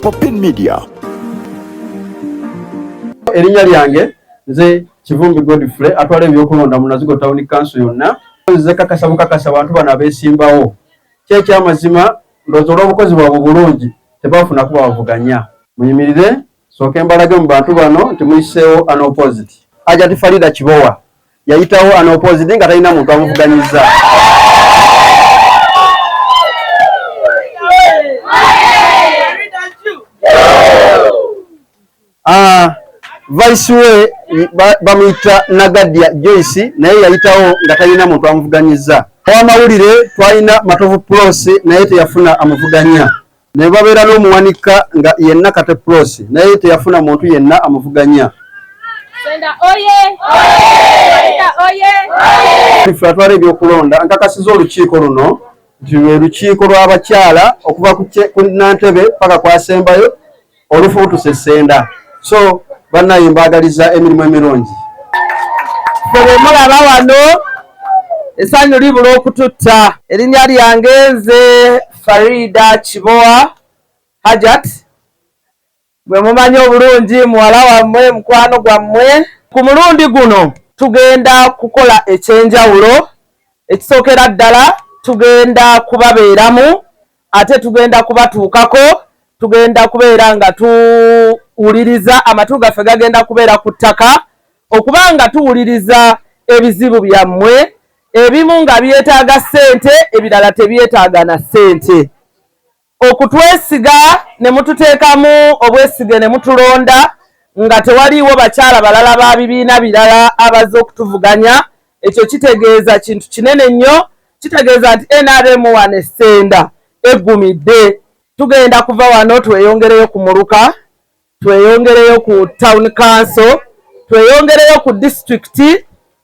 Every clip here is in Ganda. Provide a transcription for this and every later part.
Popin Media. Erinnya lyange nze Kivumbi Godfrey atwala ebyokulonda mu Nazigo Town Council yonna. Nze kakasa abantu bano abeesimbawo. Ky'ekyamazima ndowooza olw'obukozi bwabwe bulungi tebafuna kuba bavuganya. Muyimirire sooke mbalage mu bantu bano nti muyiseewo unopposed. Hajati Farida Kibowa yayitawo unopposed nga talina muntu amuvuganyizza. Vice we bamuyita Nagadia Joyce naye yayitawo nga talina muntu amuvuganyizza. Owamawulire twalina Matovu Plus naye teyafuna amuvuganya. Ne babeera n'omuwanika nga yenna Kate Plus naye teyafuna muntu yenna amuvuganya. Senda oye! Senda oye! Twatwala ebyokulonda nkakasiza olukiiko luno nti lwe lukiiko lw'abakyala okuva ku Nantebe paka kwasembayo olufuutuse Senda. So bannaye mbaagaliza emirimu emirungi. Ffe mulaba wano essanyu libula okututta. Erinnya lyange nze Farida Kibowa Hajat. Bwe mumanyi obulungi muwala wammwe mukwano gwammwe. Ku mulundi guno tugenda kukola ekyenjawulo. Ekisookera ddala tugenda kubabeeramu ate tugenda kubatuukako. Tugenda kubeera nga tuwuliriza amatu gaffe gagenda kubeera ku ttaka okubanga tuwuliriza ebizibu byammwe ebimu nga byetaaga ssente ebirala tebyetaaga na ssente. Okutwesiga ne mututeekamu obwesige ne mutulonda nga tewaliiwo bakyala balala ba bibiina birala abazze okutuvuganya, ekyo kitegeeza kintu kinene nnyo. Kitegeeza nti NRM wane Senda eggumidde. Tugenda kuva wano tweyongereyo ku Muluka, tweyongereyo ku Town Council, tweyongereyo ku district,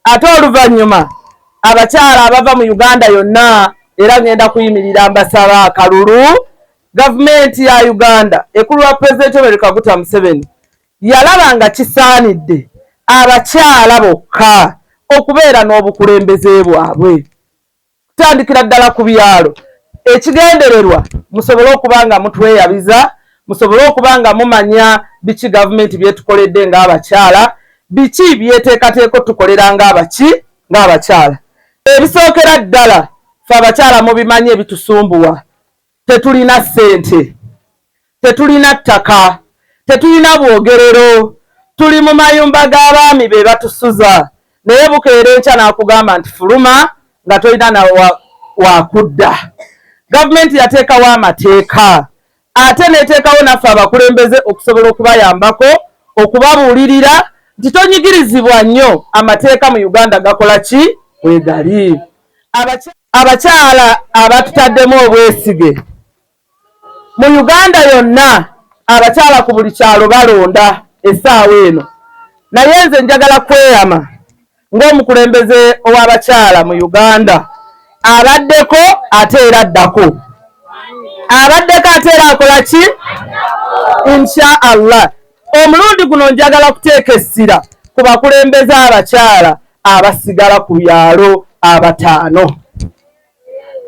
ate oluvannyuma abakyala abava mu Uganda yonna era ngenda kuyimirira mbasaba akalulu. Gavumenti ya Uganda ekulwa President Yoweri Kaguta Museveni yalaba nga kisaanidde abakyala bokka okubeera n'obukulembeze bwabwe kutandikira ddala ku byalo. Ekigendererwa musobole okuba nga mutweyabiza, musobole okuba nga mumanya biki gavumenti byetukoledde ng'abakyala, biki byeteekateeka tukolera ng'abakyala. Ebisookera ddala ffe abakyala mubimanyi ebitusumbuwa. Tetulina ssente, tetulina ttaka, tetulina bwogerero, tuli mu mayumba g'abaami be batusuza, naye bukeera enkya n'akugamba nti fuluma nga tolina na wakudda. Gavumenti yateekawo amateeka ate neteekawo naffe abakulembeze okusobola okubayambako okubabuulirira nti tonyigirizibwa nnyo, amateeka mu Uganda gakola ki wegali. Abakyala abatutaddemu obwesige mu Uganda yonna, abakyala ku buli kyalo balonda essaawa eno, naye nze njagala kweyama ng'omukulembeze ow'abakyala mu Uganda abaddeko ate era addako. Abaddeko ate era akola ki? Insha Allah. Omulundi guno njagala kuteeka essira ku bakulembeze abakyala abasigala ku byalo abataano.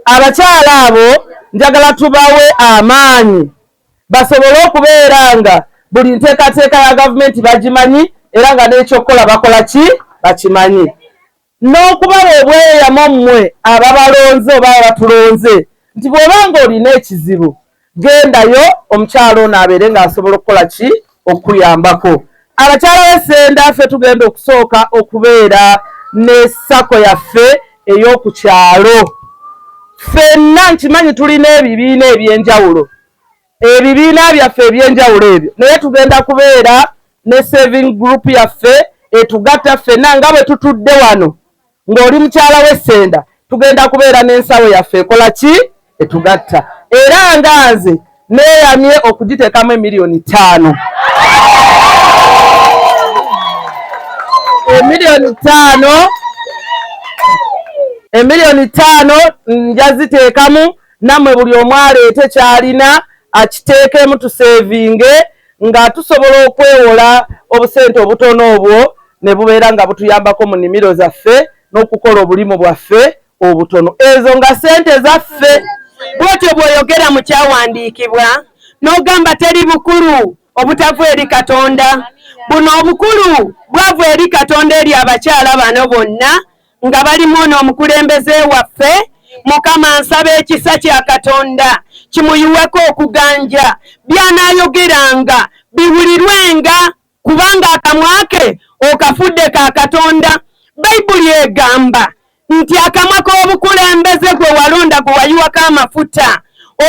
Abakyala abo njagala tubawe amaanyi basobole okubeera nga buli nteekateeka ya gavumenti bagimanyi era nga n'ekyokukola bakola ki? Bakimanyi. N'okubawa obweyamo mmwe ababalonze oba abatulonze nti bw'obanga olina ekizibu gendayo omukyala ono abeere ng'asobola okukola ki? Okuyambako. Abakyala b'e Senda ffe tugenda okusooka okubeera ne sako yaffe ey'oku kyalo. Ffenna nkimanyi tulina ebibiina eby'enjawulo, ebibiina byaffe eby'enjawulo ebyo, naye tugenda kubeera ne saving group yaffe etugatta ffenna nga bwe tutudde wano. Ng'oli mukyala w'e Senda tugenda kubeera n'ensawo yaffe ekola ki? Etugatta. Era nga nze neeyamye okugiteekamu $5,000,000. $5,000,000 njaziteekamu, nammwe buli omu aleete kyalina akiteekemu tusevinge nga tusobola okwewola obusente obutono obwo ne bubeera nga butuyambako mu nnimiro zaffe n'okukola obulimu bwaffe obutono. Ezo nga ssente zaffe. Bwotyo bw'oyogera mu kyawandiikibwa n'ogamba teri bukulu obutava eri Katonda. Buno obukulu bwava eri Katonda eri abakyala bano bonna nga balimu n'omukulembeze waffe. Mukama nsaba ekisa kya Katonda kimuyiweko okuganja, by'anaayogeranga biwulirwenga, kubanga akamwa ke okafudde ka Katonda. Bayibuli egamba nti akamwa k'obukulembeze gwe walonda gwe wayiwako amafuta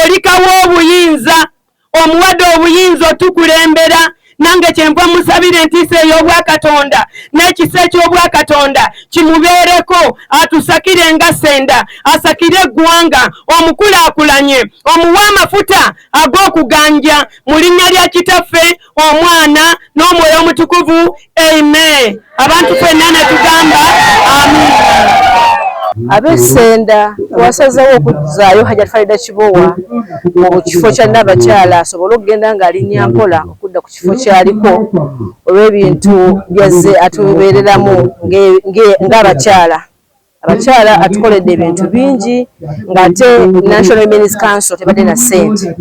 olikawo obuyinza, omuwadde obuyinza otukulembera. Nange kyenva musabire entiisa ey'obwakatonda n'ekisa eky'obwakatonda kimubeereko, atusakire nga Senda, asakire eggwanga, omukulaakulanye, omuwa amafuta ag'okuganja mu linnya lya Kitaffe, Omwana n'Omwoyo Omutukuvu. Amen. Abantu ffenna ne tugamba amin. Ab'Essenda twasazeewo okuzaayo Hajjat Farida Kibowa mu kifo kya Nnabakyala asobole okugenda ng'alinnya mpola okudda ku kifo kyaliko olw'ebintu byazze atubeereramu ng'abakyala. Abakyala atukoledde ebintu bingi ng'ate National Women's Council tebadde na ssente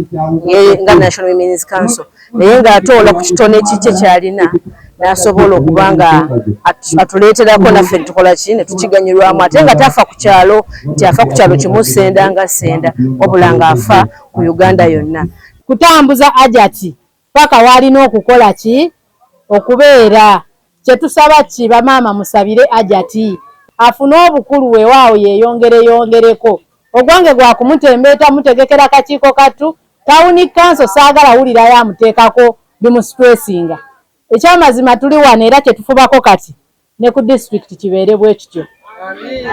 nga National Women's Council, naye ng'atoola ku kitone kikye kyalina n'asobola okuba nga atuleeterako naffe tukola ki ne tukiganyirwamu, ate nga tafa ku kyalo nti afa ku kyalo kimu Ssenda nga Ssenda, wabula ng'afa ku Uganda yonna. Kutambuza Hajjati paka walina okukola ki okubeera. Kyetusaba ki bamaama musabire Hajjati afune obukulu weewaawo yeyongereko. Ogwange gwa kumutembeeta mutegekera kakiiko katu Town Council saagala wulirayo amuteekako bimusitresinga. Ekyamazima tuli wano era kyetufubako kati ne ku district kibeere bwe kityo. Amin.